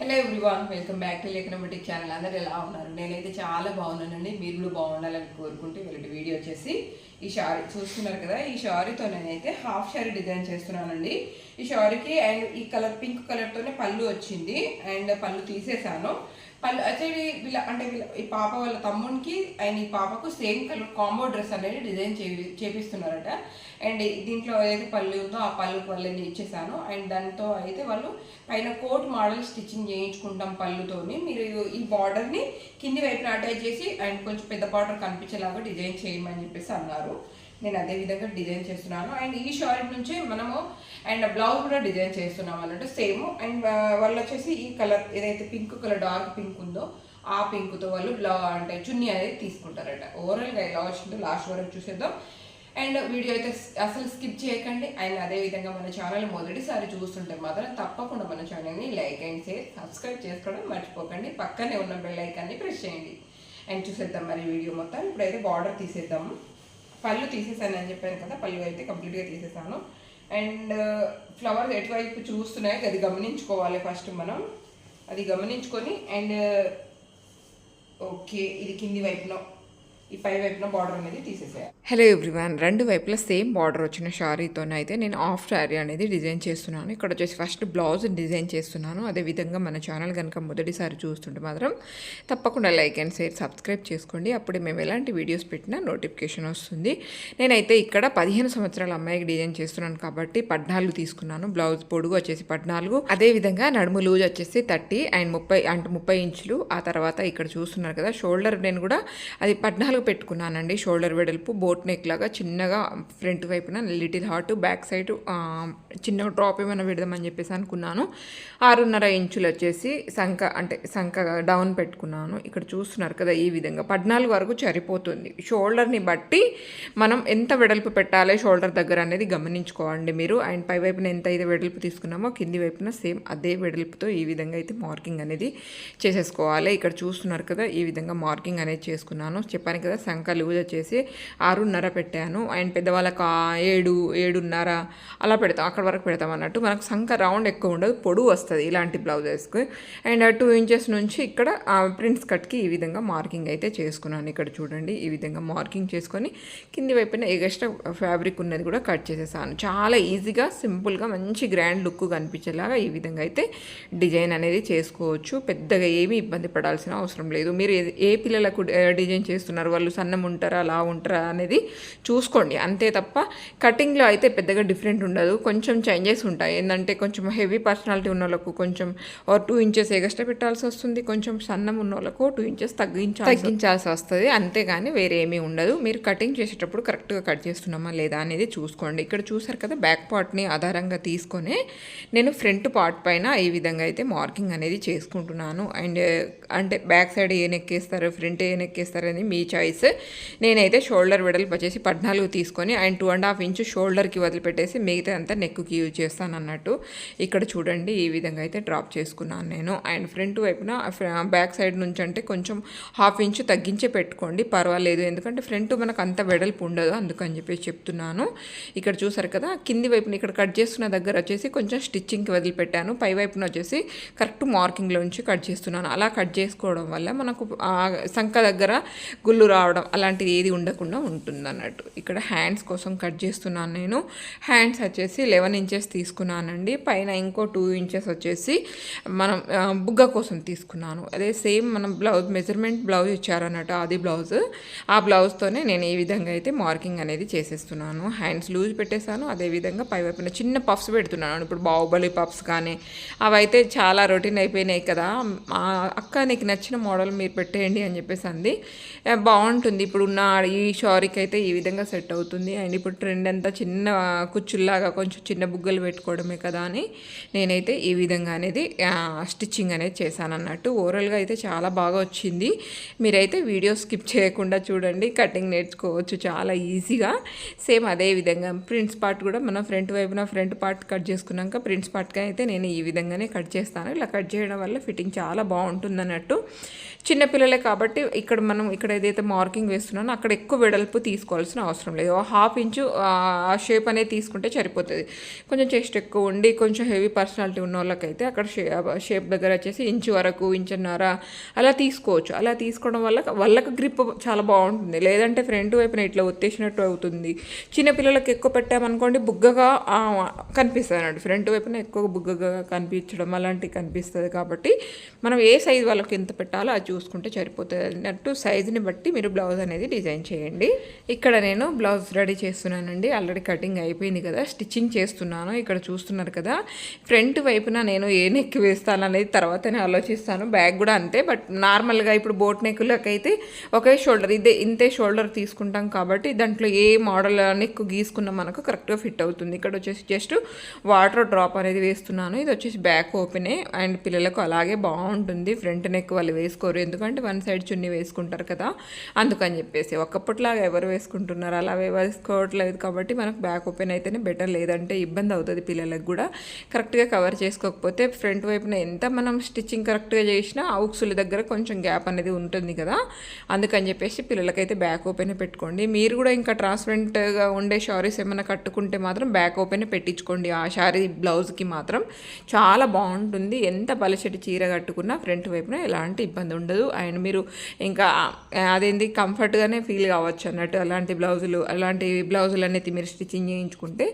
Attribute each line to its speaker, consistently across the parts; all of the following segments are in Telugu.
Speaker 1: Hello everyone, welcome back to లేఖన బుటిక్ ఛానల్. అందరూ ఎలా ఉన్నారు? నేనైతే చాలా బాగున్నానండి. మీరు కూడా బాగుండాలని కోరుకుంటూ వీళ్ళకి వీడియో వచ్చేసి ఈ షారీ చూస్తున్నారు కదా. ఈ షారీతో నేనైతే హాఫ్ షారీ డిజైన్ చేస్తున్నానండి. ఈ షారీకి అండ్ ఈ కలర్ పింక్ కలర్తోనే పళ్ళు వచ్చింది అండ్ పళ్ళు తీసేసాను. పళ్ళు యాక్చువల్లీ వీళ్ళ ఈ పాప వాళ్ళ తమ్మునికి అండ్ ఈ పాపకు సేమ్ కలర్ కాంబో డ్రెస్ అనేది డిజైన్ చేపిస్తున్నారట. అండ్ దీంట్లో ఏదైతే పళ్ళు ఉందో ఆ పళ్ళుకి వాళ్ళని ఇచ్చేసాను. అండ్ దాంతో అయితే వాళ్ళు పైన కోట్ మోడల్ స్టిచ్చింగ్ చేయించుకుంటాం పళ్ళుతోని. మీరు ఈ బార్డర్ని కింది వైపున అటాచ్ చేసి అండ్ కొంచెం పెద్ద బార్డర్ కనిపించేలాగా డిజైన్ చేయమని చెప్పేసి అన్నారు. నేను అదే విధంగా డిజైన్ చేస్తున్నాను. అండ్ ఈ షారీ నుంచి మనము అండ్ బ్లౌజ్ కూడా డిజైన్ చేస్తున్నాం అన్నట్టు సేమ్. అండ్ వాళ్ళు వచ్చేసి ఈ కలర్ ఏదైతే పింక్ కలర్ డార్క్ పింక్ ఉందో ఆ పింక్తో వాళ్ళు అంటే చున్నీ అనేది తీసుకుంటారట. ఓవరాల్గా ఎలా వచ్చిందో లాస్ట్ వరకు చూసేద్దాం. అండ్ వీడియో అయితే అసలు స్కిప్ చేయకండి. అండ్ అదేవిధంగా మన ఛానల్ మొదటిసారి చూస్తుంటే మాత్రం తప్పకుండా మన ఛానల్ని లైక్ అండ్ షేర్ సబ్స్క్రైబ్ చేసుకోవడం మర్చిపోకండి. పక్కనే ఉన్న బెల్ ఐకాన్ని ప్రెస్ చేయండి. అండ్ చూసేద్దాం మరి వీడియో మొత్తం. ఇప్పుడైతే బార్డర్ తీసేద్దాము. పళ్ళు తీసేసాను అని చెప్పాను కదా, పళ్ళు అయితే కంప్లీట్గా తీసేసాను. అండ్ ఫ్లవర్స్ ఎటువైపు చూస్తున్నాయో అది గమనించుకోవాలి ఫస్ట్ మనం. అది గమనించుకొని అండ్ ఓకే ఇది కింది వైపున ఈ పై వైపున బార్డర్ అనేది తీసేసేయాలి.
Speaker 2: హలో ఎవ్రీవన్, రెండు వైపులా సేమ్ బార్డర్ వచ్చిన షారీతోనైతే నేను హాఫ్ శారీ అనేది డిజైన్ చేస్తున్నాను. ఇక్కడ వచ్చేసి ఫస్ట్ బ్లౌజ్ డిజైన్ చేస్తున్నాను. అదేవిధంగా మన ఛానల్ కనుక మొదటిసారి చూస్తుంటే మాత్రం తప్పకుండా లైక్ అండ్ షేర్ సబ్స్క్రైబ్ చేసుకోండి. అప్పుడే మేము ఎలాంటి వీడియోస్ పెట్టినా నోటిఫికేషన్ వస్తుంది. నేనైతే ఇక్కడ 15 సంవత్సరాల అమ్మాయికి డిజైన్ చేస్తున్నాను కాబట్టి 14 తీసుకున్నాను. బ్లౌజ్ పొడుగు వచ్చేసి 14, అదేవిధంగా నడుము లూజ్ వచ్చేసి 30 అండ్ 30 ఇంచులు. ఆ తర్వాత ఇక్కడ చూస్తున్నారు కదా షోల్డర్ నేను కూడా అది 14 పెట్టుకున్నానండి. షోల్డర్ వెడల్పు బోట్ నెక్ లాగా చిన్నగా ఫ్రంట్ వైపున లిటిల్ హార్ట్, బ్యాక్ సైడ్ చిన్న డ్రాప్ ఏమైనా పెడదామని చెప్పేసి అనుకున్నాను. 6.5 ఇంచులు వచ్చేసి సంక డౌన్ పెట్టుకున్నాను. ఇక్కడ చూస్తున్నారు కదా ఈ విధంగా 14 వరకు సరిపోతుంది. షోల్డర్ని బట్టి మనం ఎంత వెడల్పు పెట్టాలి షోల్డర్ దగ్గర అనేది గమనించుకోండి మీరు. అండ్ పై వైపున ఎంత అయితే వెడల్పు తీసుకున్నామో కింది వైపున సేమ్ అదే వెడల్పుతో ఈ విధంగా అయితే మార్కింగ్ అనేది చేసేసుకోవాలి. ఇక్కడ చూస్తున్నారు కదా ఈ విధంగా మార్కింగ్ అనేది చేసుకున్నాను. చెప్పాను కదా సంక లూజ్ వచ్చేసి 6.5 పెట్టాను. అండ్ పెద్దవాళ్ళకి 7.5 అలా పెడతాం, అక్కడ వరకు పెడతాం అన్నట్టు. మనకు సంక రౌండ్ ఎక్కువ ఉండదు, పొడుగు వస్తుంది ఇలాంటి బ్లౌజెస్కి. అండ్ 2 ఇంచెస్ నుంచి ఇక్కడ ప్రిన్స్ కట్కి ఈ విధంగా మార్కింగ్ అయితే చేసుకున్నాను. ఇక్కడ చూడండి ఈ విధంగా మార్కింగ్ చేసుకొని కింది వైపున ఎక్స్ట్రా ఫ్యాబ్రిక్ ఉన్నది కూడా కట్ చేసేసాను. చాలా ఈజీగా సింపుల్గా మంచి గ్రాండ్ లుక్ కనిపించేలాగా ఈ విధంగా అయితే డిజైన్ అనేది చేసుకోవచ్చు. పెద్దగా ఏమీ ఇబ్బంది పడాల్సిన అవసరం లేదు. మీరు ఏ పిల్లలకు డిజైన్ చేస్తున్నారు, వాళ్ళు సన్నం ఉంటారా లా ఉంటారా అనేది చూసుకోండి అంతే తప్ప కటింగ్లో అయితే పెద్దగా డిఫరెంట్ ఉండదు. కొంచెం చేంజెస్ ఉంటాయి. ఏంటంటే కొంచెం హెవీ పర్సనాలిటీ ఉన్న వాళ్ళకు కొంచెం 2 ఇంచెస్ ఎగస్ట్రా పెట్టాల్సి వస్తుంది. కొంచెం సన్నం ఉన్న వాళ్ళకు 2 ఇంచెస్ తగ్గించాల్సి వస్తుంది. అంతేగాని వేరే ఏమీ ఉండదు. మీరు కటింగ్ చేసేటప్పుడు కరెక్ట్గా కట్ చేస్తున్నామా లేదా అనేది చూసుకోండి. ఇక్కడ చూసారు కదా బ్యాక్ పార్ట్ని ఆధారంగా తీసుకొని నేను ఫ్రంట్ పార్ట్ పైన ఈ విధంగా అయితే మార్కింగ్ అనేది చేసుకుంటున్నాను. అండ్ అంటే బ్యాక్ సైడ్ ఏ నెక్ వేస్తారు, ఫ్రంట్ ఏ నెక్ వేస్తారు అనేది మీ చాయిస్. నేనైతే షోల్డర్ వెడల్పు వచ్చేసి 14 తీసుకొని అండ్ 2.5 ఇంచు షోల్డర్కి వదిలిపెట్టేసి మిగతా అంతా నెక్కి యూజ్ చేస్తాను అన్నట్టు. ఇక్కడ చూడండి ఈ విధంగా అయితే డ్రాప్ చేసుకున్నాను నేను. అండ్ ఫ్రంట్ వైపున బ్యాక్ సైడ్ నుంచి అంటే కొంచెం 1/2 ఇంచు తగ్గించే పెట్టుకోండి, పర్వాలేదు. ఎందుకంటే ఫ్రంట్ మనకు అంత వెడల్పు ఉండదు, అందుకని చెప్పేసి చెప్తున్నాను. ఇక్కడ చూసారు కదా కింది వైపున ఇక్కడ కట్ చేస్తున్న దగ్గర వచ్చేసి కొంచెం స్టిచ్చింగ్కి వదిలిపెట్టాను. పై వైపున వచ్చేసి కరెక్ట్ మార్కింగ్లో నుంచి కట్ చేస్తున్నాను. అలా కట్ చేసుకోవడం వల్ల మనకు సంక దగ్గర గుళ్ళు రావడం అలాంటిది ఏది ఉండకుండా ఉంటుంది అన్నట్టు. ఇక్కడ హ్యాండ్స్ కోసం కట్ చేస్తున్నాను నేను. హ్యాండ్స్ వచ్చేసి 11 ఇంచెస్ తీసుకున్నానండి. పైన ఇంకో 2 ఇంచెస్ వచ్చేసి మనం బుగ్గ కోసం తీసుకున్నాను. అదే సేమ్ మనం బ్లౌజ్ మెజర్మెంట్ బ్లౌజ్ ఇచ్చారన్నట్టు అది బ్లౌజ్. ఆ బ్లౌజ్తోనే నేను ఈ విధంగా అయితే మార్కింగ్ అనేది చేసేస్తున్నాను. హ్యాండ్స్ లూజ్ పెట్టేశాను. అదేవిధంగా పై వైపున చిన్న పఫ్స్ పెడుతున్నాను. ఇప్పుడు బాహుబలి పఫ్స్ కానీ అవైతే చాలా రొటీన్ అయిపోయినాయి కదా. అక్క నీకు నచ్చిన మోడల్ మీరు పెట్టేయండి అని చెప్పేసి అంది. బాగుంటుంది. ఇప్పుడు ఉన్న ఈ షారీకి అయితే ఈ విధంగా సెట్ అవుతుంది. అండ్ ఇప్పుడు ట్రెండ్ అంతా చిన్న కుచ్చుల్లాగా కొంచెం చిన్న బుగ్గలు పెట్టుకోవడమే కదా అని నేనైతే ఈ విధంగా అనేది స్టిచ్చింగ్ అనేది చేశాను అన్నట్టు. ఓవరాల్గా అయితే చాలా బాగా వచ్చింది. మీరైతే వీడియో స్కిప్ చేయకుండా చూడండి, కటింగ్ నేర్చుకోవచ్చు చాలా ఈజీగా. సేమ్ అదే విధంగా ప్రింట్స్ పార్ట్ కూడా మనం ఫ్రంట్ వైపున ఫ్రంట్ పార్ట్ కట్ చేసుకున్నాక ప్రింట్స్ పార్ట్కి అయితే నేను ఈ విధంగానే కట్ చేస్తాను. ఇలా కట్ చేయడం వల్ల ఫిట్టింగ్ చాలా బాగుంటుంది అన్నట్టు. చిన్నపిల్లలే కాబట్టి ఇక్కడ మనం ఇక్కడ ఏదైతే మార్కింగ్ వేస్తున్నానో అక్కడ ఎక్కువ వెడల్పు తీసుకోవాల్సిన అవసరం లేదు. 1/2 ఇంచు ఆ షేప్ అనేది తీసుకుంటే సరిపోతుంది. కొంచెం చెస్ట్ ఎక్కువ ఉండి కొంచెం హెవీ పర్సనాలిటీ ఉన్న వాళ్ళకైతే అక్కడ షేప్ దగ్గర వచ్చేసి ఇంచు వరకు, ఇంచున్నర అలా తీసుకోవచ్చు. అలా తీసుకోవడం వల్ల వాళ్ళకి గ్రిప్ చాలా బాగుంటుంది. లేదంటే ఫ్రంట్ వైపున ఇట్లా ఒత్తేసినట్టు అవుతుంది. చిన్నపిల్లలకి ఎక్కువ పెట్టామనుకోండి బుగ్గగా కనిపిస్తుంది అన్నట్టు. ఫ్రంట్ వైపున ఎక్కువ బుగ్గగా కనిపించడం అలాంటివి కనిపిస్తుంది. కాబట్టి మనం ఏ సైజు వాళ్ళకి ఎంత పెట్టాలో అది చూసుకుంటే సరిపోతుంది అన్నట్టు. సైజుని బట్టి మీరు బ్లౌజ్ అనేది డిజైన్ చేయండి. ఇక్కడ నేను బ్లౌజ్ రెడీ చేస్తున్నానండి. ఆల్రెడీ కటింగ్ అయిపోయింది కదా, స్టిచ్చింగ్ చేస్తున్నాను. ఇక్కడ చూస్తున్నారు కదా, ఫ్రంట్ వైపున నేను ఏ నెక్ వేస్తాను అనేది తర్వాతనే ఆలోచిస్తాను. బ్యాక్ కూడా అంతే. బట్ నార్మల్గా ఇప్పుడు బోట్ నెక్లకి అయితే ఒకే షోల్డర్, ఇంతే షోల్డర్ తీసుకుంటాం కాబట్టి దాంట్లో ఏ మోడల్ నెక్ గీసుకున్నా మనకు కరెక్ట్గా ఫిట్ అవుతుంది. ఇక్కడ వచ్చేసి జస్ట్ వాటర్ డ్రాప్ అనేది వేస్తున్నాను. ఇది వచ్చేసి బ్యాక్ ఓపెనే అండ్ పిల్లలకు అలాగే బాగుంటుంది. ఫ్రంట్ నెక్ వాళ్ళు వేసుకోరు, ఎందుకంటే వన్ సైడ్ చున్నీ వేసుకుంటారు కదా, అందుకని చెప్పేసి. ఒక్కప్పటిలాగా ఎవరు వేసుకుంటున్నారు, అలా వేసుకోవట్లేదు. కాబట్టి మనకు బ్యాక్ ఓపెన్ అయితేనే బెటర్, లేదంటే ఇబ్బంది అవుతుంది పిల్లలకు కూడా. కరెక్ట్గా కవర్ చేసుకోకపోతే ఫ్రంట్ వైపున ఎంత మనం స్టిచ్చింగ్ కరెక్ట్గా చేసినా అవుక్సుల దగ్గర కొంచెం గ్యాప్ అనేది ఉంటుంది కదా, అందుకని చెప్పేసి పిల్లలకైతే బ్యాక్ ఓపెన్ పెట్టుకోండి. మీరు కూడా ఇంకా ట్రాన్స్పరెంట్గా ఉండే శారీస్ ఏమైనా కట్టుకుంటే మాత్రం బ్యాక్ ఓపెన్ పెట్టించుకోండి. ఆ శారీ బ్లౌజ్కి మాత్రం చాలా బాగుంటుంది. ఎంత పలచటి చీర కట్టుకున్నా ఫ్రంట్ వైపున ఎలాంటి ఇబ్బంది ఉండదు. అండ్ మీరు ఇంకా అదేంటి కంఫర్ట్గానే ఫీల్ కావచ్చు అన్నట్టు. అలాంటి బ్లౌజులు అనేది మీరు స్టిచ్చింగ్ చేయించుకుంటే.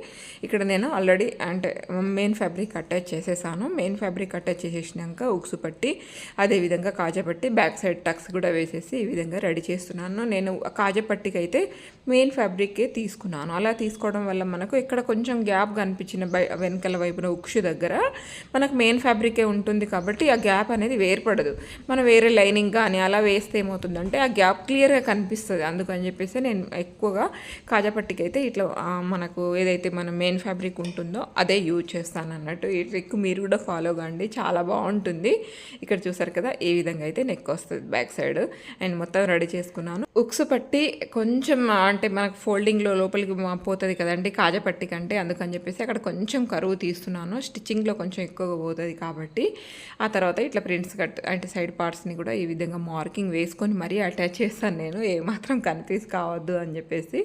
Speaker 2: ఇక్కడ నేను ఆల్రెడీ అంటే మెయిన్ ఫ్యాబ్రిక్ అటాచ్ చేసేసాను. మెయిన్ ఫ్యాబ్రిక్ అటాచ్ చేసేసినాక ఉక్సు పట్టి అదేవిధంగా కాజాపట్టి బ్యాక్ సైడ్ టక్స్ కూడా వేసేసి ఈ విధంగా రెడీ చేస్తున్నాను. నేను కాజాపట్టికి అయితే మెయిన్ ఫ్యాబ్రికే తీసుకున్నాను. అలా తీసుకోవడం వల్ల మనకు ఇక్కడ కొంచెం గ్యాప్ కనిపించిన వెనకాల వైపున ఉక్సు దగ్గర మనకు మెయిన్ ఫ్యాబ్రికే ఉంటుంది కాబట్టి ఆ గ్యాప్ అనేది వేర్పడదు. మనం వేరే లైనింగ్ కానీ అలా వేస్తే ఏమవుతుందంటే ఆ గ్యాప్ క్లియర్గా కనిపిస్తుంది. అందుకని చెప్పేసి నేను ఎక్కువగా కాజాపట్టికి అయితే ఇట్లా మనకు ఏదైతే మన మెయిన్ ఫ్యాబ్రిక్ ఉంటుందో అదే యూజ్ చేస్తాను అన్నట్టు. ఈ ట్రిక్ మీరు కూడా ఫాలో కండి, చాలా బాగుంటుంది. ఇక్కడ చూసారు కదా ఏ విధంగా అయితే నెక్ వస్తుంది బ్యాక్ సైడ్. అండ్ మొత్తం రెడీ చేసుకున్నాను. ఉక్సు పట్టి కొంచెం అంటే మనకు ఫోల్డింగ్లో లోపలికి పోతుంది కదండి కాజాపట్టి కంటే, అందుకని చెప్పేసి అక్కడ కొంచెం కరువు తీస్తున్నాను. స్టిచ్చింగ్లో కొంచెం ఎక్కువగా పోతుంది కాబట్టి. ఆ తర్వాత ఇట్లా ప్రింట్స్ కట్ అంటే సైడ్ పార్ట్స్ని కూడా ఈ విధంగా మార్కింగ్ వేసుకొని మరీ అటాచ్ చేస్తాను నేను, ఏమాత్రం కన్ఫ్యూజ్ కావద్దు అని చెప్పేసి.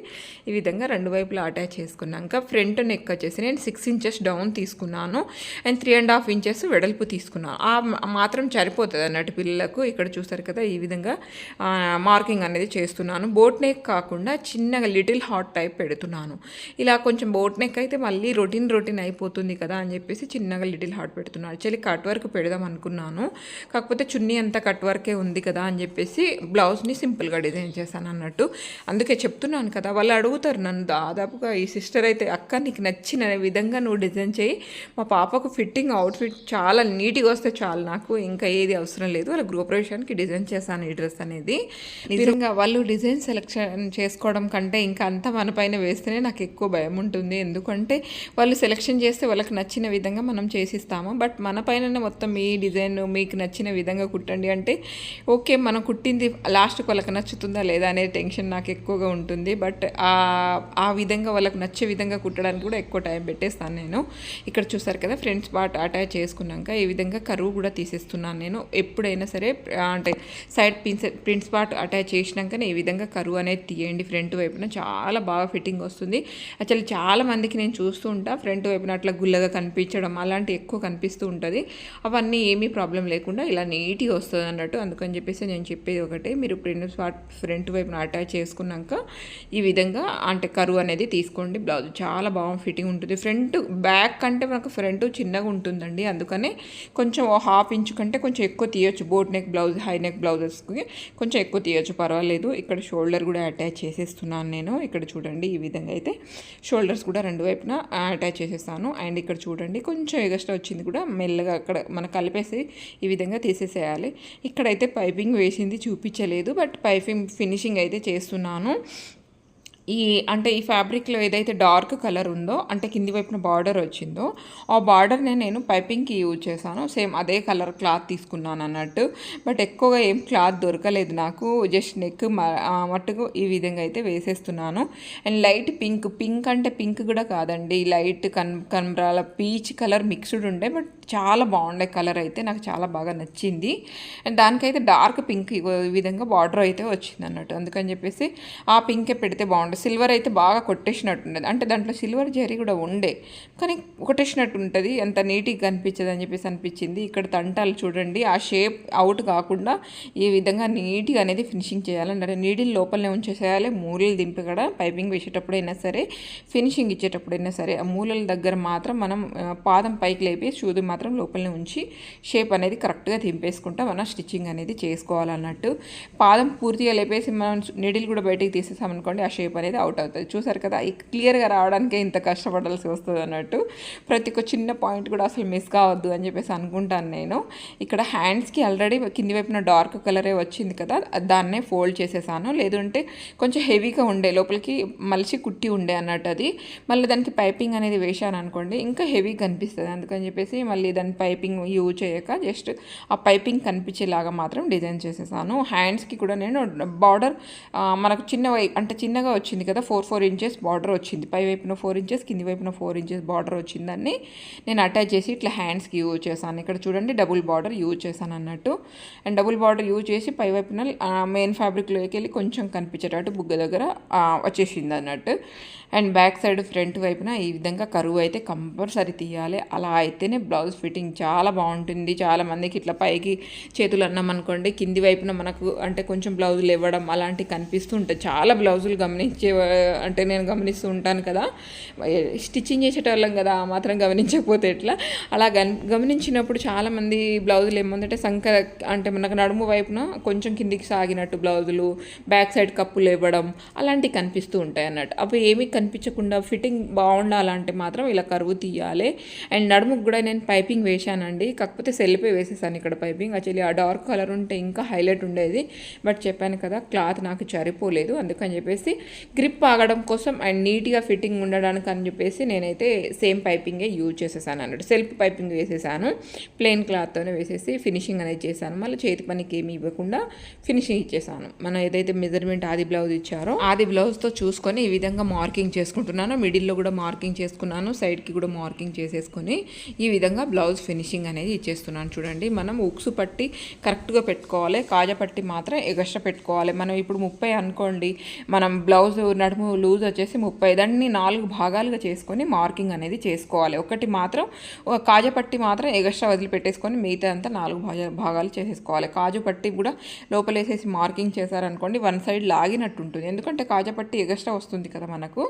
Speaker 2: ఈ విధంగా రెండు వైపులా అటాచ్ చేసుకున్నాక ఫ్రంట్ నెక్ వచ్చేసి నేను 6 ఇంచెస్ డౌన్ తీసుకున్నాను అండ్ 3.5 ఇంచెస్ వెడల్పు తీసుకున్నాను. ఆ మాత్రం సరిపోతుంది అన్నట్టు పిల్లలకు. ఇక్కడ చూసారు కదా ఈ విధంగా మార్కింగ్ అనేది చేస్తున్నాను. బోట్ నెక్ కాకుండా చిన్నగా లిటిల్ హాట్ టైప్ పెడుతున్నాను. ఇలా కొంచెం బోట్ నెక్ అయితే మళ్ళీ రొటీన్ అయిపోతుంది కదా అని చెప్పేసి చిన్నగా లిటిల్ హాట్ పెడుతున్నాను. యాక్చువల్లీ కట్ వర్క్ పెడదాం అనుకున్నాను, కాకపోతే చున్నీ అంతా కట్ వర్కే ఉంది కదా అని చెప్పేసి బ్లౌజ్ని సింపుల్గా డిజైన్ చేశాను అన్నట్టు. అందుకే చెప్తున్నాను కదా, వాళ్ళు అడుగుతారు నన్ను దాదాపుగా, ఈ సిస్టర్ అయితే అక్క నీకు నచ్చిన విధంగా నువ్వు డిజైన్ చేయి, మా పాపకు ఫిట్టింగ్ అవుట్ఫిట్ చాలా నీట్గా వస్తే చాలు, నాకు ఇంకా ఏది అవసరం లేదు. వాళ్ళ గృహప్రవేశానికి డిజైన్ చేశాను ఈ డ్రెస్ అనేది. నిజంగా వాళ్ళు డిజైన్ సెలెక్షన్ చేసుకోవడం కంటే ఇంకా అంతా మన పైన వేస్తేనే నాకు ఎక్కువ భయం ఉంటుంది. ఎందుకంటే వాళ్ళు సెలెక్షన్ చేస్తే వాళ్ళకి నచ్చిన విధంగా మనం చేసిస్తాము, బట్ మన పైననే మొత్తం మీ డిజైన్ మీకు నచ్చిన విధంగా కుట్టండి అంటే ఓకే, మనం కుట్టింది లాస్ట్కి వాళ్ళకి నచ్చుతుందా లేదా అనే టెన్షన్ నాకు ఎక్కువగా ఉంటుంది. బట్ ఆ విధంగా వాళ్ళకి నచ్చే విధంగా కుట్టడానికి కూడా ఎక్కువ టైం పెట్టేస్తాను నేను. ఇక్కడ చూసారు కదా ఫ్రంట్ పార్ట్ అటాచ్ చేసుకున్నాక ఈ విధంగా కరువు కూడా తీసేస్తున్నాను నేను. ఎప్పుడైనా సరే అంటే సైడ్ ప్రింట్స్ పార్ట్ అటాచ్ చేసినాకనే ఈ విధంగా కరువు అనేది తీయండి. ఫ్రంట్ వైపున చాలా బాగా ఫిట్టింగ్ వస్తుంది. యాక్చువల్లీ చాలా మందికి నేను చూస్తూ ఉంటా ఫ్రంట్ వైపున అట్లా గుల్లగా కనిపించడం అలాంటి ఎక్కువ కనిపిస్తూ ఉంటుంది. అవన్నీ ఏమీ ప్రాబ్లం లేకుండా ఇలా నీట్గా వస్తుంది అన్నట్టు. అందుకని చెప్పేసి నేను చెప్పేది ఒకటే, మీరు ప్రింట్స్ పార్ట్ ఫ్రంట్ వైపున అటాచ్ చేసుకున్నాక ఈ విధంగా అంటే కరువు అనేది తీసుకోండి. బ్లౌజ్ చాలా బాగా ఫిట్టింగ్ ఉంటుంది. ఫ్రంట్ బ్యాక్ కంటే మనకు ఫ్రంట్ చిన్నగా ఉంటుందండి, అందుకనే కొంచెం 1/2 ఇంచు కంటే కొంచెం ఎక్కువ తీయొచ్చు. Boat neck blouse high neck బ్లౌజెస్కి కొంచెం ఎక్కువ తీయొచ్చు, పర్వాలేదు. ఇక్కడ షోల్డర్ కూడా అటాచ్ చేసేస్తున్నాను నేను. ఇక్కడ చూడండి ఈ విధంగా అయితే షోల్డర్స్ కూడా రెండు వైపున అటాచ్ చేసేస్తాను. అండ్ ఇక్కడ చూడండి కొంచెం ఎగస్ట్రా వచ్చింది కూడా మెల్లగా అక్కడ మనం కలిపేసి ఈ విధంగా తీసేసేయాలి. ఇక్కడైతే పైపింగ్ వేసింది చూపించలేదు, బట్ పైపింగ్ ఫినిషింగ్ అయితే చేస్తున్నాను. ఈ ఫ్యాబ్రిక్లో ఏదైతే డార్క్ కలర్ ఉందో అంటే కింది వైపున బార్డర్ వచ్చిందో ఆ బార్డర్ని నేను పైపింగ్కి యూజ్ చేశాను. సేమ్ అదే కలర్ క్లాత్ తీసుకున్నాను అన్నట్టు. బట్ ఎక్కువగా ఏం క్లాత్ దొరకలేదు నాకు, జస్ట్ నెక్ మట్టుకు ఈ విధంగా అయితే వేసేస్తున్నాను. అండ్ లైట్ పింక్ అంటే పింక్ కూడా కాదండి, లైట్ కనబరాల పీచ్ కలర్ మిక్స్డ్ ఉండే, బట్ చాలా బాగుండే కలర్ అయితే నాకు చాలా బాగా నచ్చింది. అండ్ దానికైతే డార్క్ పింక్ ఈ విధంగా బార్డర్ అయితే వచ్చింది అన్నట్టు. అందుకని చెప్పేసి ఆ పింకే పెడితే బాగుంటుంది. సిల్వర్ అయితే బాగా కొట్టేసినట్టు ఉండదు, అంటే దాంట్లో సిల్వర్ జరీ కూడా ఉండే కానీ కొట్టేసినట్టు ఉంటుంది, అంత నీట్గా కనిపించదు అని చెప్పేసి అనిపించింది. ఇక్కడ తంటాలు చూడండి, ఆ షేప్ అవుట్ కాకుండా ఈ విధంగా నీట్గా అనేది ఫినిషింగ్ చేయాలంటే నీడిల్ లోపలనే ఉంచేసేయాలి. మూలలు దింపి కూడా పైపింగ్ వేసేటప్పుడైనా సరే, ఫినిషింగ్ ఇచ్చేటప్పుడైనా సరే ఆ మూలల దగ్గర మాత్రం మనం పాదం పైకి లేపి సూది మాత్రం లోపలనే ఉంచి షేప్ అనేది కరెక్ట్గా దింపేసుకుంటా మనం స్టిచ్చింగ్ అనేది చేసుకోవాలన్నట్టు. పాదం పూర్తిగా లేపేసి మనం నీడిల్ కూడా బయటికి తీసేసామనుకోండి ఆ షేప్ అనేది అవుట్ అవుతుంది. చూసారు కదా, క్లియర్గా రావడానికే ఇంత కష్టపడాల్సి వస్తుంది అన్నట్టు. ప్రతి ఒక్క చిన్న పాయింట్ కూడా అసలు మిస్ కావద్దు అని చెప్పేసి అనుకుంటాను నేను. ఇక్కడ హ్యాండ్స్కి ఆల్రెడీ కింది వైపున డార్క్ కలరే వచ్చింది కదా, దాన్నే ఫోల్డ్ చేసేసాను. లేదంటే కొంచెం హెవీగా ఉండే లోపలికి మలిచి కుట్టి ఉండే అన్నట్టు అది. మళ్ళీ దానికి పైపింగ్ అనేది వేసాను అనుకోండి ఇంకా హెవీగా కనిపిస్తుంది. అందుకని చెప్పేసి మళ్ళీ దాని పైపింగ్ యూజ్ చేయక జస్ట్ ఆ పైపింగ్ కనిపించేలాగా మాత్రం డిజైన్ చేసేసాను. హ్యాండ్స్కి కూడా నేను బార్డర్ మనకు చిన్నగా వచ్చింది కదా, 4 ఇంచెస్ బార్డర్ వచ్చింది. పై వైపున 4 ఇంచెస్, కింది వైపున 4 ఇంచెస్ బార్డర్ వచ్చిందని నేను అటాచ్ చేసి ఇట్లా హ్యాండ్స్కి యూజ్ చేశాను. ఇక్కడ చూడండి డబుల్ బార్డర్ యూజ్ చేశాను అన్నట్టు. అండ్ డబుల్ బార్డర్ యూజ్ చేసి పై వైపున మెయిన్ ఫ్యాబ్రిక్లోకి వెళ్ళి కొంచెం కనిపించేటట్టు బుగ్గ దగ్గర వచ్చేసింది అన్నట్టు. అండ్ బ్యాక్ సైడ్ ఫ్రంట్ వైపున ఈ విధంగా కరువు అయితే కంపల్సరీ తీయాలి. అలా అయితేనే బ్లౌజ్ ఫిట్టింగ్ చాలా బాగుంటుంది. చాలామందికి ఇట్లా పైకి చేతులు అన్నాం అనుకోండి, కింది వైపున మనకు అంటే కొంచెం బ్లౌజులు ఇవ్వడం అలాంటివి కనిపిస్తూ ఉంటాయి. చాలా బ్లౌజులు అంటే నేను గమనిస్తూ ఉంటాను కదా, స్టిచ్చింగ్ చేసేటోళ్ళం కదా, మాత్రం గమనించకపోతే ఎట్లా. అలా గమనించినప్పుడు చాలామంది బ్లౌజులు ఏముందంటే అంటే మనకు నడుము వైపున కొంచెం కిందికి సాగినట్టు బ్లౌజులు, బ్యాక్ సైడ్ కప్పులు ఇవ్వడం అలాంటివి కనిపిస్తూ ఉంటాయి అన్నట్టు. అవి ఏమీ కనిపించకుండా ఫిట్టింగ్ బాగుండాలంటే మాత్రం ఇలా కరువు తీయాలి. అండ్ నడుముకు కూడా నేను పైపింగ్ వేశానండి, కాకపోతే సెల్ఫే వేసేసాను ఇక్కడ పైపింగ్. యాక్చువల్లీ ఆ డార్క్ కలర్ ఉంటే ఇంకా హైలైట్ ఉండేది, బట్ చెప్పాను కదా క్లాత్ నాకు సరిపోలేదు. అందుకని చెప్పేసి గ్రిప్ ఆగడం కోసం అండ్ నీట్గా ఫిట్టింగ్ ఉండడానికి అని చెప్పేసి నేనైతే సేమ్ పైపింగే యూజ్ చేసేసాను అన్నట్టు. సెల్ఫ్ పైపింగ్ వేసేసాను, ప్లెయిన్ క్లాత్తోనే వేసేసి ఫినిషింగ్ అనేది చేశాను. మళ్ళీ చేతి పనికి ఏమి ఇవ్వకుండా ఫినిషింగ్ ఇచ్చేసాను. మనం ఏదైతే మెజర్మెంట్ ఆది బ్లౌజ్ ఇచ్చారో ఆది బ్లౌజ్తో చూసుకొని ఈ విధంగా మార్కింగ్ చేసుకుంటున్నాను. మిడిల్లో కూడా మార్కింగ్ చేసుకున్నాను, సైడ్కి కూడా మార్కింగ్ చేసేసుకొని ఈ విధంగా బ్లౌజ్ ఫినిషింగ్ అనేది ఇచ్చేస్తున్నాను. చూడండి, మనం ఉక్సు పట్టి కరెక్ట్గా పెట్టుకోవాలి, కాజా పట్టి మాత్రం ఎగస్ట్రా పెట్టుకోవాలి. మనం ఇప్పుడు 30 అనుకోండి, మనం బ్లౌజ్ నడుము లూజ్ వచ్చేసి 30, దాన్ని 4 భాగాలుగా చేసుకొని మార్కింగ్ అనేది చేసుకోవాలి. ఒకటి మాత్రం కాజా పట్టి మాత్రం ఎగస్ట్రా వదిలిపెట్టేసుకొని మిగతా అంతా 4 భాగాలు చేసేసుకోవాలి. కాజు పట్టి కూడా లోపలేసేసి మార్కింగ్ చేశారనుకోండి, వన్ సైడ్ లాగినట్టు ఉంటుంది, ఎందుకంటే కాజా పట్టి ఎగస్ట్రా వస్తుంది కదా మనకు,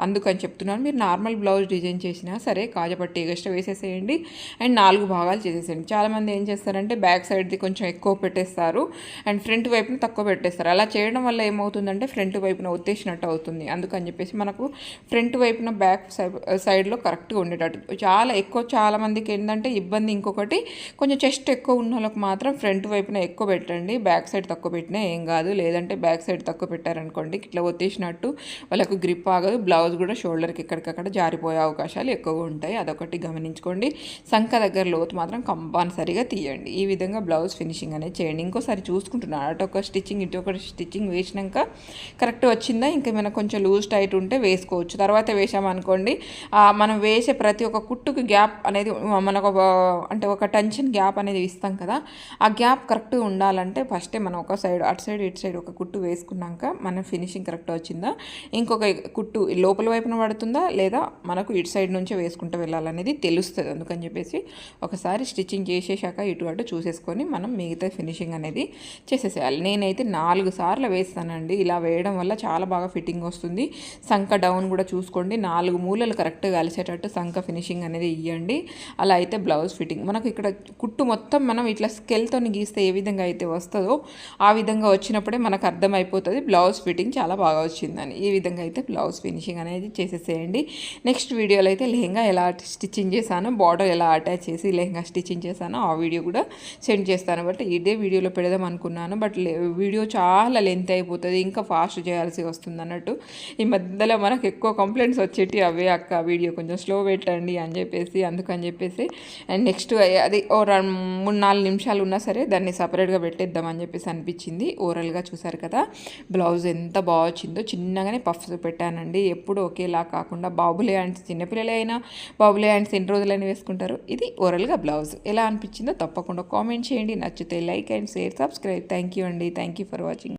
Speaker 2: అందుకని చెప్తున్నాను. మీరు నార్మల్ బ్లౌజ్ డిజైన్ చేసినా సరే కాజా పట్టి ఎగస్ట్రా వేసేసేయండి అండ్ 4 భాగాలు చేసేసేయండి. చాలామంది ఏం చేస్తారంటే బ్యాక్ సైడ్ది కొంచెం ఎక్కువ పెట్టేస్తారు అండ్ ఫ్రంట్ వైపున తక్కువ పెట్టేస్తారు. అలా చేయడం వల్ల ఏమవుతుందంటే ఫ్రంట్ వైపున ఒత్తేసినట్టు అవుతుంది. అందుకని చెప్పేసి మనకు ఫ్రంట్ వైపున బ్యాక్ సైడ్లో కరెక్ట్గా ఉండేటట్టు చాలా మందికి ఏంటంటే ఇబ్బంది. ఇంకొకటి కొంచెం చెస్ట్ ఎక్కువ ఉన్న వాళ్ళకి మాత్రం ఫ్రంట్ వైపున ఎక్కువ పెట్టండి, బ్యాక్ సైడ్ తక్కువ పెట్టినా ఏం కాదు. లేదంటే బ్యాక్ సైడ్ తక్కువ పెట్టారనుకోండి ఇట్లా ఒత్తేసినట్టు వాళ్ళకు గ్రిప్ ఆగదు, బ్లౌజ్ కూడా షోల్డర్కి ఎక్కడికక్కడ జారిపోయే అవకాశాలు ఎక్కువగా ఉంటాయి. అదొకటి గమనించుకోండి. సంఖ దగ్గర లోతు మాత్రం కంపల్సరీగా తీయండి. ఈ విధంగా బ్లౌజ్ ఫినిషింగ్ అనేది చేయండి. ఇంకోసారి చూసుకుంటున్నాను, అటు ఒక స్టిచ్చింగ్ ఇటు ఒక స్టిచ్చింగ్ వేసినాక కరెక్ట్ వచ్చిందా, ఇంకా ఏమైనా కొంచెం లూజ్ టైట్ ఉంటే వేసుకోవచ్చు. తర్వాత వేసామనుకోండి, మనం వేసే ప్రతి ఒక్క కుట్టుకు గ్యాప్ అనేది మనకు అంటే ఒక టెన్షన్ గ్యాప్ అనేది ఇస్తాం కదా, ఆ గ్యాప్ కరెక్ట్గా ఉండాలంటే ఫస్టే మనం ఒక సైడ్ అటు సైడ్ ఇటు సైడ్ ఒక కుట్టు వేసుకున్నాక మన ఫినిషింగ్ కరెక్ట్ వచ్చిందా, ఇంకొక కుట్టు లోపల వైపున పడుతుందా లేదా మనకు ఇటు సైడ్ నుంచే వేసుకుంటూ వెళ్ళాలనేది తెలుస్తుంది. అందుకని చెప్పేసి ఒకసారి స్టిచ్చింగ్ చేసేసాక ఇటు అటు చూసేసుకొని మనం మిగతా ఫినిషింగ్ అనేది చేసేసేయాలి. నేనైతే 4 సార్లు వేస్తానండి. ఇలా వేయడం వల్ల చాలా బాగా ఫిట్టింగ్ వస్తుంది. సంఖ డౌన్ కూడా చూసుకోండి, 4 మూలలు కరెక్ట్గా కలిసేటట్టు సంఖ ఫినిషింగ్ అనేది ఇవ్వండి. అలా అయితే బ్లౌజ్ ఫిట్టింగ్ మనకు ఇక్కడ కుట్టు మొత్తం మనం ఇట్లా స్కెల్తో గీస్తే ఏ విధంగా అయితే వస్తుందో ఆ విధంగా వచ్చినప్పుడే మనకు అర్థమైపోతుంది బ్లౌజ్ ఫిట్టింగ్ చాలా బాగా వచ్చిందని. ఈ విధంగా అయితే బ్లౌజ్ ఫినిషింగ్ అనేది చేసేసేయండి. నెక్స్ట్ వీడియోలో అయితే లెహంగా ఎలా స్టిచ్చింగ్ చేశానో, బార్డర్ ఎలా అటాచ్ చేసి లెహంగా స్టిచ్చింగ్ చేశానో ఆ వీడియో కూడా సెండ్ చేస్తాను. బట్ ఇదే వీడియోలో పెడదాం అనుకున్నాను, బట్ వీడియో చాలా లెంత్ అయిపోతుంది, ఇంకా ఫాస్ట్ చేయాల్సి వస్తుంది అన్నట్టు. ఈ మధ్యలో మనకు ఎక్కువ కంప్లైంట్స్ వచ్చేటి అవే, అక్క వీడియో కొంచెం స్లో పెట్టండి అని చెప్పేసి. అందుకని చెప్పేసి అండ్ నెక్స్ట్ అది ఓ 3-4 నిమిషాలు ఉన్నా సరే దాన్ని సపరేట్గా పెట్టేద్దాం అని చెప్పేసి అనిపించింది. ఓవరాల్గా చూసారు కదా బ్లౌజ్ ఎంత బాగా వచ్చిందో. చిన్నగానే పఫ్స్ పెట్టానండి, ఎప్పుడు ఒకేలా కాకుండా. బాబులే హ్యాండ్స్, చిన్నపిల్లలే అయినా బాబులే హ్యాండ్స్ ఎన్ని రోజులైనా వేసుకుంటారు, ఇది ఓవరాల్గా బ్లౌజ్ ఎలా అనిపించిందో తప్పకుండా కామెంట్ చేయండి. నచ్చితే like and share, subscribe. Thank you అండి. Thank you for watching.